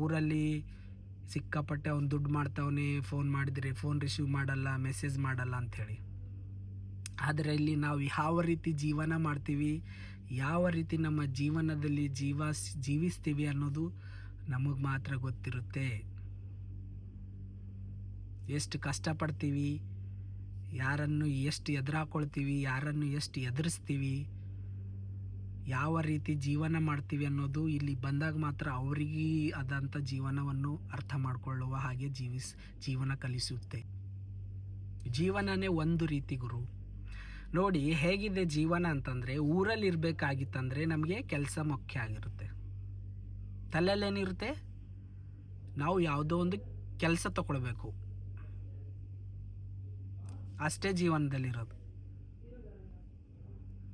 ಊರಲ್ಲಿ ಸಿಕ್ಕಾಪಟ್ಟೆ ಅವ್ನು ದುಡ್ಡು ಮಾಡ್ತಾವನೆ, ಫೋನ್ ಮಾಡಿದರೆ ಫೋನ್ ರಿಸೀವ್ ಮಾಡಲ್ಲ, ಮೆಸೇಜ್ ಮಾಡಲ್ಲ ಅಂಥೇಳಿ. ಆದರೆ ಇಲ್ಲಿ ನಾವು ಯಾವ ರೀತಿ ಜೀವನ ಮಾಡ್ತೀವಿ, ಯಾವ ರೀತಿ ನಮ್ಮ ಜೀವನದಲ್ಲಿ ಜೀವಿಸ್ತೀವಿ ಅನ್ನೋದು ನಮಗೆ ಮಾತ್ರ ಗೊತ್ತಿರುತ್ತೆ. ಎಷ್ಟು ಕಷ್ಟಪಡ್ತೀವಿ, ಯಾರನ್ನು ಎಷ್ಟು ಎದುರಾಕೊಳ್ತೀವಿ, ಯಾರನ್ನು ಎಷ್ಟು ಎದುರಿಸ್ತೀವಿ, ಯಾವ ರೀತಿ ಜೀವನ ಮಾಡ್ತೀವಿ ಅನ್ನೋದು ಇಲ್ಲಿ ಬಂದಾಗ ಮಾತ್ರ ಅವರಿಗೆ ಆದಂಥ ಜೀವನವನ್ನು ಅರ್ಥ ಮಾಡಿಕೊಳ್ಳುವ ಹಾಗೆ ಜೀವನ ಕಲಿಸುತ್ತೆ. ಜೀವನನೇ ಒಂದು ರೀತಿ ಗುರು. ನೋಡಿ ಹೇಗಿದೆ ಜೀವನ ಅಂತಂದರೆ, ಊರಲ್ಲಿ ಇರಬೇಕಾಗಿತ್ತಂದರೆ ನಮಗೆ ಕೆಲಸ ಮುಖ್ಯ ಆಗಿರುತ್ತೆ. ತಲೆಯಲ್ಲೇನಿರುತ್ತೆ, ನಾವು ಯಾವುದೋ ಒಂದು ಕೆಲಸ ತಗೊಳ್ಬೇಕು, ಅಷ್ಟೇ ಜೀವನದಲ್ಲಿರೋದು.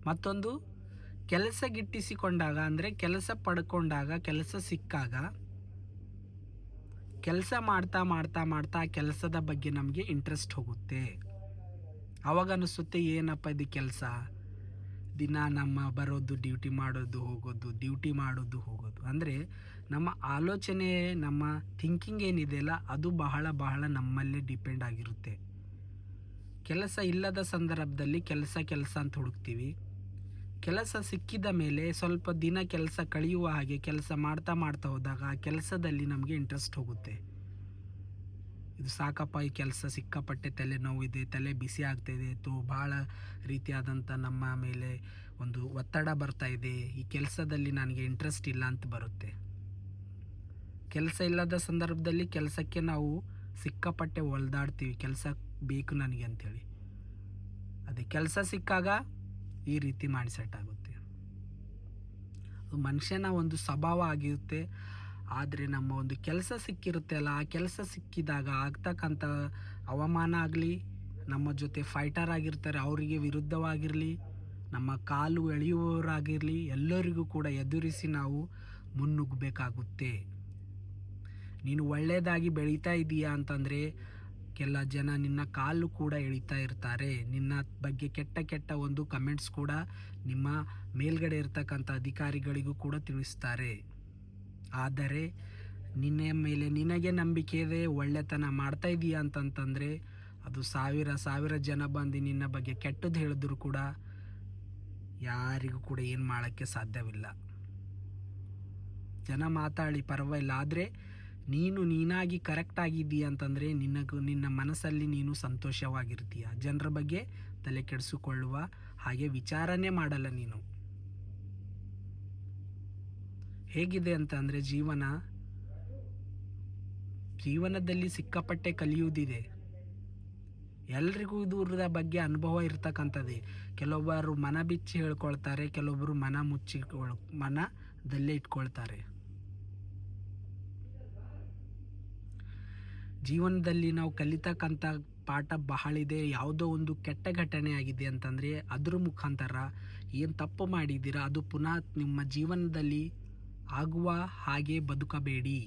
ಮತ್ತೊಂದು ಕೆಲಸ ಗಿಟ್ಟಿಸಿಕೊಂಡಾಗ, ಅಂದರೆ ಕೆಲಸ ಪಡ್ಕೊಂಡಾಗ, ಕೆಲಸ ಸಿಕ್ಕಾಗ, ಕೆಲಸ ಮಾಡ್ತಾ ಮಾಡ್ತಾ ಮಾಡ್ತಾ ಆ ಕೆಲಸದ ಬಗ್ಗೆ ನಮಗೆ ಇಂಟ್ರೆಸ್ಟ್ ಹೋಗುತ್ತೆ. ಅವಾಗ ಅನಿಸುತ್ತೆ ಏನಪ್ಪ ಇದು ಕೆಲಸ, ದಿನ ನಮ್ಮ ಬರೋದು, ಡ್ಯೂಟಿ ಮಾಡೋದು ಹೋಗೋದು, ಡ್ಯೂಟಿ ಮಾಡೋದು ಹೋಗೋದು. ಅಂದರೆ ನಮ್ಮ ಆಲೋಚನೆ, ನಮ್ಮ ಥಿಂಕಿಂಗ್ ಏನಿದೆಯಲ್ಲ ಅದು ಬಹಳ ಬಹಳ ನಮ್ಮಲ್ಲೇ ಡಿಪೆಂಡ್ ಆಗಿರುತ್ತೆ. ಕೆಲಸ ಇಲ್ಲದ ಸಂದರ್ಭದಲ್ಲಿ ಕೆಲಸ ಅಂತ ಹುಡುಕ್ತೀವಿ. ಕೆಲಸ ಸಿಕ್ಕಿದ ಮೇಲೆ ಸ್ವಲ್ಪ ದಿನ ಕೆಲಸ ಕಳೆಯುವ ಹಾಗೆ ಕೆಲಸ ಮಾಡ್ತಾ ಮಾಡ್ತಾ ಹೋದಾಗ ಆ ಕೆಲಸದಲ್ಲಿ ನಮಗೆ ಇಂಟ್ರೆಸ್ಟ್ ಹೋಗುತ್ತೆ. ಇದು ಸಾಕಪ್ಪ, ಈ ಕೆಲಸ ಸಿಕ್ಕಾಪಟ್ಟೆ ತಲೆನೋವಿದೆ, ತಲೆ ಬಿಸಿ ಆಗ್ತಾಯಿದೆ, ಭಾಳ ರೀತಿಯಾದಂಥ ನಮ್ಮ ಮೇಲೆ ಒಂದು ಒತ್ತಡ ಬರ್ತಾ ಇದೆ, ಈ ಕೆಲಸದಲ್ಲಿ ನನಗೆ ಇಂಟ್ರೆಸ್ಟ್ ಇಲ್ಲ ಅಂತ ಬರುತ್ತೆ. ಕೆಲಸ ಇಲ್ಲದ ಸಂದರ್ಭದಲ್ಲಿ ಕೆಲಸಕ್ಕೆ ನಾವು ಸಿಕ್ಕಾಪಟ್ಟೆ ಒಲ್ದಾಡ್ತೀವಿ, ಕೆಲಸ ಬೇಕು ನನಗೆ ಅಂಥೇಳಿ. ಅದೇ ಕೆಲಸ ಸಿಕ್ಕಾಗ ಈ ರೀತಿ ಮೈಂಡ್ಸೆಟ್ ಆಗುತ್ತೆ. ಅದು ಮನುಷ್ಯನ ಒಂದು ಸ್ವಭಾವ ಆಗಿರುತ್ತೆ. ಆದರೆ ನಮ್ಮ ಒಂದು ಕೆಲಸ ಸಿಕ್ಕಿರುತ್ತೆ ಅಲ್ಲ, ಆ ಕೆಲಸ ಸಿಕ್ಕಿದಾಗ ಆಗ್ತಕ್ಕಂಥ ಅವಮಾನ ಆಗಲಿ, ನಮ್ಮ ಜೊತೆ ಫೈಟರ್ ಆಗಿರ್ತಾರೆ ಅವರಿಗೆ ವಿರುದ್ಧವಾಗಿರಲಿ, ನಮ್ಮ ಕಾಲು ಎಳೆಯುವವರಾಗಿರಲಿ, ಎಲ್ಲರಿಗೂ ಕೂಡ ಎದುರಿಸಿ ನಾವು ಮುನ್ನುಗ್ಗಬೇಕಾಗುತ್ತೆ. ನೀನು ಒಳ್ಳೆಯದಾಗಿ ಬೆಳೀತಾ ಇದೀಯಾ ಅಂತಂದರೆ ಕೆಲ ಜನ ನಿನ್ನ ಕಾಲು ಕೂಡ ಎಳಿತಾ ಇರ್ತಾರೆ. ನಿನ್ನ ಬಗ್ಗೆ ಕೆಟ್ಟ ಒಂದು ಕಮೆಂಟ್ಸ್ ಕೂಡ ನಿಮ್ಮ ಮೇಲ್ಗಡೆ ಇರ್ತಕ್ಕಂಥ ಅಧಿಕಾರಿಗಳಿಗೂ ಕೂಡ ತಿಳಿಸ್ತಾರೆ. ಆದರೆ ನಿನ್ನ ಮೇಲೆ ನಿನಗೆ ನಂಬಿಕೆ ಇದೆ, ಒಳ್ಳೆತನ ಮಾಡ್ತಾ ಇದೀಯಾ ಅಂತಂತಂದರೆ ಅದು ಸಾವಿರ ಜನ ಬಂದು ನಿನ್ನ ಬಗ್ಗೆ ಕೆಟ್ಟದ್ದು ಹೇಳಿದ್ರು ಕೂಡ ಯಾರಿಗೂ ಕೂಡ ಏನು ಮಾಡೋಕ್ಕೆ ಸಾಧ್ಯವಿಲ್ಲ. ಜನ ಮಾತಾಡಿ ಪರವಾಗಿಲ್ಲ, ಆದರೆ ನೀನಾಗಿ ಕರೆಕ್ಟ್ ಆಗಿದ್ದೀಯ ಅಂತಂದರೆ ನಿನ್ನ ಮನಸ್ಸಲ್ಲಿ ನೀನು ಸಂತೋಷವಾಗಿರ್ತೀಯ. ಜನರ ಬಗ್ಗೆ ತಲೆ ಕೆಡಿಸಿಕೊಳ್ಳುವ ಹಾಗೆ ವಿಚಾರನೇ ಮಾಡಲ್ಲ ನೀನು. ಹೇಗಿದೆ ಅಂತಂದರೆ ಜೀವನದಲ್ಲಿ ಸಿಕ್ಕಾಪಟ್ಟೆ ಕಲಿಯುವುದಿದೆ. ಎಲ್ರಿಗೂ ಇದರ ಬಗ್ಗೆ ಅನುಭವ ಇರ್ತಕ್ಕಂಥದ್ದೇ. ಕೆಲವೊಬ್ಬರು ಮನ ಬಿಚ್ಚಿ ಹೇಳ್ಕೊಳ್ತಾರೆ, ಕೆಲವೊಬ್ಬರು ಮನದಲ್ಲೇ ಇಟ್ಕೊಳ್ತಾರೆ. ಜೀವನದಲ್ಲಿ ನಾವು ಕಲಿತಕ್ಕಂಥ ಪಾಠ ಬಹಳ ಇದೆ. ಯಾವುದೋ ಒಂದು ಕೆಟ್ಟ ಘಟನೆ ಆಗಿದೆ ಅಂತಂದರೆ ಅದ್ರ ಮುಖಾಂತರ ಏನು ತಪ್ಪು ಮಾಡಿದ್ದೀರಾ ಅದು ಪುನಃ ನಿಮ್ಮ ಜೀವನದಲ್ಲಿ ಆಗುವ ಹಾಗೆ ಬದುಕಬೇಡಿ.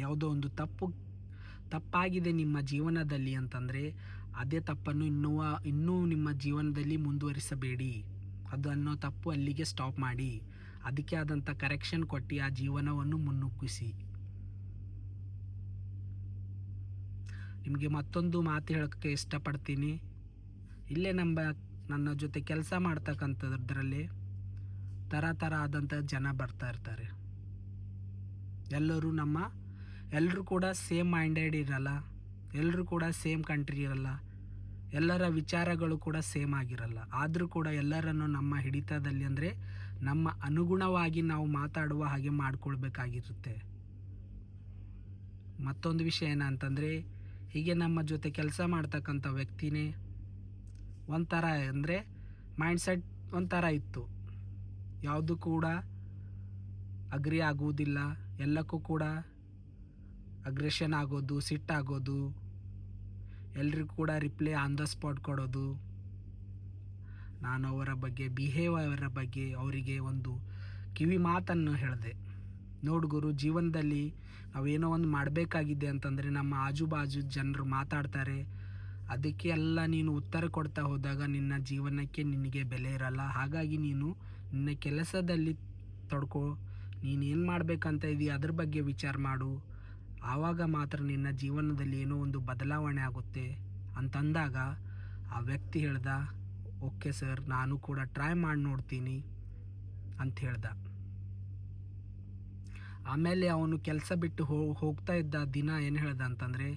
ಯಾವುದೋ ಒಂದು ತಪ್ಪಾಗಿದೆ ನಿಮ್ಮ ಜೀವನದಲ್ಲಿ ಅಂತಂದರೆ ಅದೇ ತಪ್ಪನ್ನು ಇನ್ನೂ ನಿಮ್ಮ ಜೀವನದಲ್ಲಿ ಮುಂದುವರಿಸಬೇಡಿ. ಅದು ಅನ್ನೋ ತಪ್ಪು ಅಲ್ಲಿಗೆ ಸ್ಟಾಪ್ ಮಾಡಿ, ಅದಕ್ಕೆ ಆದಂಥ ಕರೆಕ್ಷನ್ ಕೊಟ್ಟು ಆ ಜೀವನವನ್ನು ಮುನ್ನುಗ್ಗಿಸಿ. ನಿಮಗೆ ಮತ್ತೊಂದು ಮಾತು ಹೇಳೋಕ್ಕೆ ಇಷ್ಟಪಡ್ತೀನಿ. ಇಲ್ಲೇ ನನ್ನ ಜೊತೆ ಕೆಲಸ ಮಾಡ್ತಕ್ಕಂಥದ್ರಲ್ಲಿ ಥರ ಆದಂಥ ಜನ ಬರ್ತಾ ಇರ್ತಾರೆ. ಎಲ್ಲರೂ ಕೂಡ ಸೇಮ್ ಮೈಂಡೆಡ್ ಇರಲ್ಲ, ಎಲ್ಲರೂ ಕೂಡ ಸೇಮ್ ಕಂಟ್ರಿ ಇರಲ್ಲ, ಎಲ್ಲರ ವಿಚಾರಗಳು ಕೂಡ ಸೇಮ್ ಆಗಿರಲ್ಲ. ಆದರೂ ಕೂಡ ಎಲ್ಲರನ್ನು ನಮ್ಮ ಹಿಡಿತದಲ್ಲಿ, ಅಂದರೆ ನಮ್ಮ ಅನುಗುಣವಾಗಿ ನಾವು ಮಾತಾಡುವ ಹಾಗೆ ಮಾಡಿಕೊಳ್ಬೇಕಾಗಿರುತ್ತೆ. ಮತ್ತೊಂದು ವಿಷಯ ಏನಂತಂದರೆ, ಹೀಗೆ ನಮ್ಮ ಜೊತೆ ಕೆಲಸ ಮಾಡ್ತಕ್ಕಂಥ ವ್ಯಕ್ತಿನೇ ಒಂಥರ, ಅಂದರೆ ಮೈಂಡ್ಸೆಟ್ ಒಂಥರ ಇತ್ತು, ಯಾವುದು ಕೂಡ ಅಗ್ರಿ ಆಗುವುದಿಲ್ಲ, ಎಲ್ಲಕ್ಕೂ ಕೂಡ ಅಗ್ರೆಷನ್ ಆಗೋದು, ಸಿಟ್ಟಾಗೋದು, ಎಲ್ರಿಗೂ ಕೂಡ ರಿಪ್ಲೈ ಆನ್ ದ ಸ್ಪಾಟ್ ಕೊಡೋದು. ನಾನು ಅವರ ಬಗ್ಗೆ ಬಿಹೇವಿಯರ್ ಬಗ್ಗೆ ಅವರಿಗೆ ಒಂದು ಕಿವಿ ಮಾತನ್ನು ಹೇಳಿದೆ. ನೋಡು ಗುರು, ಜೀವನದಲ್ಲಿ ನಾವೇನೋ ಒಂದು ಮಾಡಬೇಕಾಗಿದೆ ಅಂತಂದರೆ ನಮ್ಮ ಆಜು ಬಾಜು ಜನರು ಮಾತಾಡ್ತಾರೆ. ಅದಕ್ಕೆ ಎಲ್ಲ ನೀನು ಉತ್ತರ ಕೊಡ್ತಾ ಹೋದಾಗ ನಿನ್ನ ಜೀವನಕ್ಕೆ ನಿನಗೆ ಬೆಲೆ ಇರಲ್ಲ. ಹಾಗಾಗಿ ನೀನು ನಿನ್ನ ಕೆಲಸದಲ್ಲಿ ತೊಡ್ಕೊ. ನೀನು ಏನು ಮಾಡಬೇಕಂತ ಇದೆಯಾ ಅದ್ರ ಬಗ್ಗೆ ವಿಚಾರ ಮಾಡು. ಆವಾಗ ಮಾತ್ರ ನಿನ್ನ ಜೀವನದಲ್ಲಿ ಏನೋ ಒಂದು ಬದಲಾವಣೆ ಆಗುತ್ತೆ ಅಂತಂದಾಗ ಆ ವ್ಯಕ್ತಿ ಹೇಳ್ದ, ಓಕೆ ಸರ್, ನಾನು ಕೂಡ ಟ್ರೈ ಮಾಡಿ ನೋಡ್ತೀನಿ ಅಂತ ಹೇಳ್ದ. ಆಮೇಲೆ ಅವನು ಕೆಲಸ ಬಿಟ್ಟು ಹೋಗ್ತಾ ಇದ್ದ ದಿನ ಏನು ಹೇಳ್ದ ಅಂತಂದರೆ,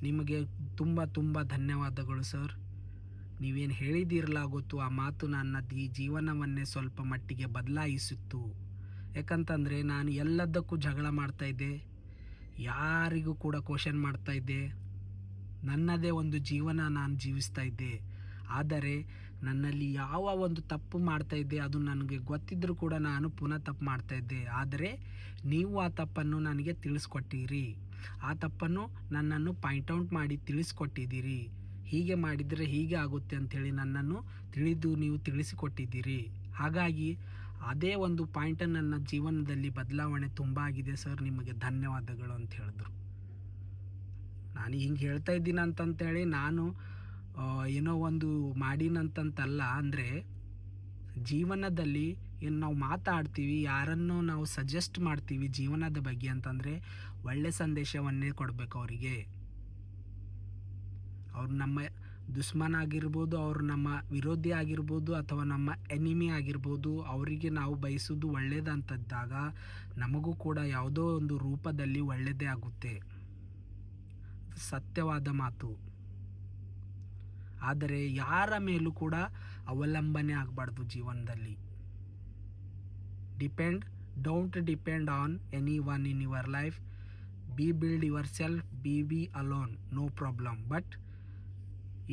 ನಿಮಗೆ ತುಂಬ ತುಂಬ ಧನ್ಯವಾದಗಳು ಸರ್. ನೀವೇನು ಹೇಳಿದಿರಲ್ಲ ಗೊತ್ತು, ಆ ಮಾತು ನನ್ನ ಜೀವನವನ್ನೇ ಸ್ವಲ್ಪ ಮಟ್ಟಿಗೆ ಬದಲಾಯಿಸಿತ್ತು. ಯಾಕಂತಂದರೆ ನಾನು ಎಲ್ಲದಕ್ಕೂ ಜಗಳ ಮಾಡ್ತಾಯಿದ್ದೆ, ಯಾರಿಗೂ ಕೂಡ ಕ್ವಶನ್ ಮಾಡ್ತಾಯಿದ್ದೆ, ನನ್ನದೇ ಒಂದು ಜೀವನ ನಾನು ಜೀವಿಸ್ತಾ ಇದ್ದೆ. ಆದರೆ ನನ್ನಲ್ಲಿ ಯಾವ ಒಂದು ತಪ್ಪು ಮಾಡ್ತಾಯಿದ್ದೆ ಅದು ನನಗೆ ಗೊತ್ತಿದ್ದರೂ ಕೂಡ ನಾನು ಪುನಃ ತಪ್ಪು ಮಾಡ್ತಾಯಿದ್ದೆ. ಆದರೆ ನೀವು ಆ ತಪ್ಪನ್ನು ನನಗೆ ತಿಳಿಸ್ಕೊಟ್ಟಿರಿ, ಆ ತಪ್ಪನ್ನು ನನ್ನನ್ನು ಪಾಯಿಂಟ್ ಔಟ್ ಮಾಡಿ ತಿಳಿಸ್ಕೊಟ್ಟಿದ್ದೀರಿ. ಹೀಗೆ ಮಾಡಿದರೆ ಹೀಗೆ ಆಗುತ್ತೆ ಅಂಥೇಳಿ ನನ್ನನ್ನು ನೀವು ತಿಳಿಸಿಕೊಟ್ಟಿದ್ದೀರಿ. ಹಾಗಾಗಿ ಅದೇ ಒಂದು ಪಾಯಿಂಟನ್ನು ನನ್ನ ಜೀವನದಲ್ಲಿ ಬದಲಾವಣೆ ತುಂಬ ಆಗಿದೆ ಸರ್, ನಿಮಗೆ ಧನ್ಯವಾದಗಳು ಅಂತ ಹೇಳಿದ್ರು. ನಾನು ಹಿಂಗೆ ಹೇಳ್ತಾ ಇದ್ದೀನಿ ಅಂತಂತೇಳಿ ನಾನು ಏನೋ ಒಂದು ಮಾಡಿನಂತಂತಲ್ಲ. ಅಂದರೆ ಜೀವನದಲ್ಲಿ ಏನು ನಾವು ಮಾತಾಡ್ತೀವಿ, ಯಾರನ್ನೋ ನಾವು ಸಜೆಸ್ಟ್ ಮಾಡ್ತೀವಿ ಜೀವನದ ಬಗ್ಗೆ ಅಂತಂದರೆ ಒಳ್ಳೆ ಸಂದೇಶವನ್ನೇ ಕೊಡಬೇಕು ಅವರಿಗೆ. ಅವ್ರು ನಮ್ಮ ದುಶ್ಮನ ಆಗಿರ್ಬೋದು, ಅವರು ನಮ್ಮ ವಿರೋಧಿ ಆಗಿರ್ಬೋದು, ಅಥವಾ ನಮ್ಮ ಎನಿಮಿ ಆಗಿರ್ಬೋದು, ಅವರಿಗೆ ನಾವು ಬಯಸೋದು ಒಳ್ಳೆಯದಂತದ್ದಾಗ ನಮಗೂ ಕೂಡ ಯಾವುದೋ ಒಂದು ರೂಪದಲ್ಲಿ ಒಳ್ಳೆಯದೇ ಆಗುತ್ತೆ. ಸತ್ಯವಾದ ಮಾತು. ಆದರೆ ಯಾರ ಮೇಲೂ ಕೂಡ ಅವಲಂಬನೆ ಆಗಬಾರ್ದು ಜೀವನದಲ್ಲಿ. Don't depend on any one in your life. Build your self, be alone, no problem. But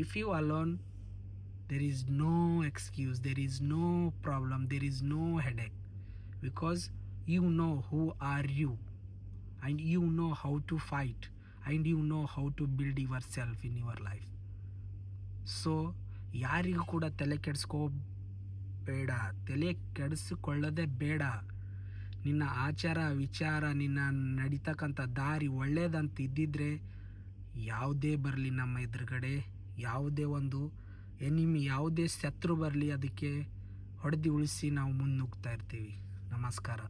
if you alone, there is no excuse, there is no problem, there is no headache, because you know who are you, and you know how to fight, and you know how to build yourself in your life. So ಯಾರಿಗೂ ಕೂಡ ತಲೆ ಕೆಡಿಸಿಕೊಳ್ಳೋದೇ ಬೇಡ. ನಿನ್ನ ಆಚಾರ ವಿಚಾರ, ನಿನ್ನ ನಡೀತಕ್ಕಂಥ ದಾರಿ ಒಳ್ಳೆಯದಂತ ಇದ್ದಿದ್ರೆ ಯಾವುದೇ ಬರಲಿ ನಮ್ಮ ಎದುರುಗಡೆ, ಯಾವುದೇ ಒಂದು ಎನಿಮಿ, ಯಾವುದೇ ಶತ್ರು ಬರಲಿ, ಅದಕ್ಕೆ ಹೊಡೆದು ಉಳಿಸಿ ನಾವು ಮುನ್ನುಗ್ತಾ ಇರ್ತೀವಿ. ನಮಸ್ಕಾರ.